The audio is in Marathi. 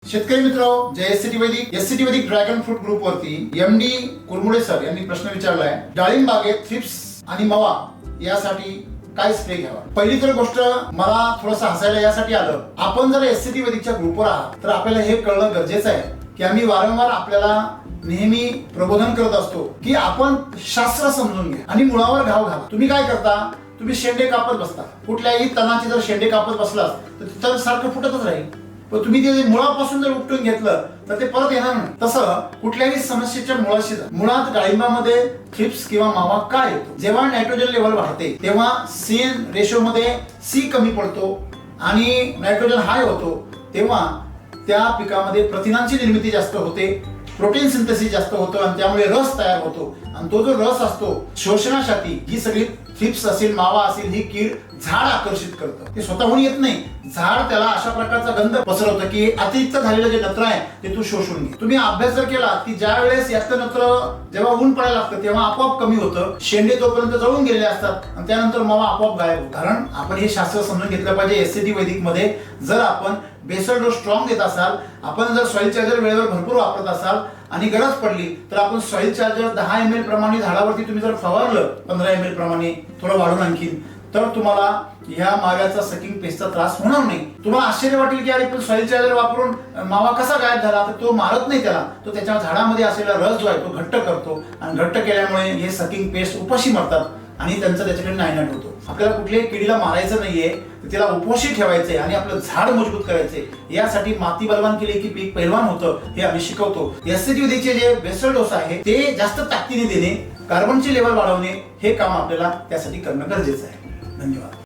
शेतकरी मित्र, जे एससीटी वैदिक ड्रॅगन फ्रूट ग्रुप वरती एमडी कुरमुडे सर यांनी प्रश्न विचारलाय, डाळिंब बागेत थ्रिप्स आणि मवा यासाठी काय स्प्रे घ्यावा. पहिली तर गोष्ट मला थोडंसं हसायला यासाठी आलं, आपण जर एससीटी वैदिकच्या ग्रुपवर आहात तर आपल्याला हे कळणं गरजेचं आहे की आम्ही वारंवार आपल्याला नेहमी प्रबोधन करत असतो की आपण शास्त्र समजून घ्या आणि मुळावर घाव घाला. तुम्ही काय करता, तुम्ही शेंडे कापत बसता. कुठल्याही तणाचे जर शेंडे कापत बसलास तर तिथं सारखं फुटतच राहील. पण तुम्ही ते मुळापासून जर उपटून घेतलं तर ते परत येणार नाही. तसं कुठल्याही समस्येच्या मुळाशी जा. मुळात डाळिंबामध्ये थ्रिप्स किंवा मावा का येतो? जेव्हा नायट्रोजन लेवल वाढते तेव्हा सीएन रेशो मध्ये सी कमी पडतो आणि नायट्रोजन हाय होतो, तेव्हा त्या पिकामध्ये प्रथिनांची निर्मिती जास्त होते, प्रोटीन सिंथेसिस जास्त होतं आणि त्यामुळे रस तयार होतो. आणि तो जो रस असतो शोषणासाठी ही सगळी थ्रिप्स असेल, मावा असेल, ही कीड झाड आकर्षित करतं. ते स्वतःहून येत नाही, झाड त्याला अशा प्रकारचा गंध पसरवतं की अतिरिक्त झालेलं जे नत्र आहे ते तू शोषून घे. तुम्ही अभ्यास जर केला की ज्या वेळेस याचं नत्र जेव्हा ऊन पडायला लागतं तेव्हा आपोआप कमी होतं, शेंडे तोपर्यंत जळून गेलेले असतात आणि त्यानंतर मावा आपोआप गायब होतो. कारण आपण हे शास्त्र समजून घेतलं पाहिजे. एससीटी वैदिक मध्ये जर आपण बेसल डोस स्ट्रॉंग देत असाल, आपण जर सॉइल चार्जर वेळेवर भरपूर वापरत असाल आणि गरज पडली तर आपण सॉइल चार्जर 10 ml प्रमाणे झाडावरती तुम्ही जर फवारलं 15 ml प्रमाणे थोडं वाढून आणखीन, तर तुम्हाला ह्या माव्याचा सकिंग पेस्टचा त्रास होणार नाही. तुम्हाला आश्चर्य वाटेल की अरे पण सॉइल चार्जर वापरून मावा कसा गायब झाला, तर तो मारत नाही त्याला, तो त्याच्या झाडामध्ये असलेला रस जो आहे तो घट्ट करतो आणि घट्ट केल्यामुळे हे सकिंग पेस्ट उपाशी मरतात आणि त्यांचं त्याच्याकडे नायनाट होतो. आपल्याला कुठल्याही किडीला मारायचं नाहीये, त्याला उपोषी ठेवायचंय आणि आपलं झाड मजबूत करायचंय. यासाठी माती बलवान केली की पीक पैलवान होतं हे आम्ही शिकवतो. एससीटी वैदिकचे जे बेसल डोस आहे ते जास्त ताकदीने देणे, कार्बनची लेवल वाढवणे हे काम आपल्याला त्यासाठी करणं गरजेचं आहे. धन्यवाद.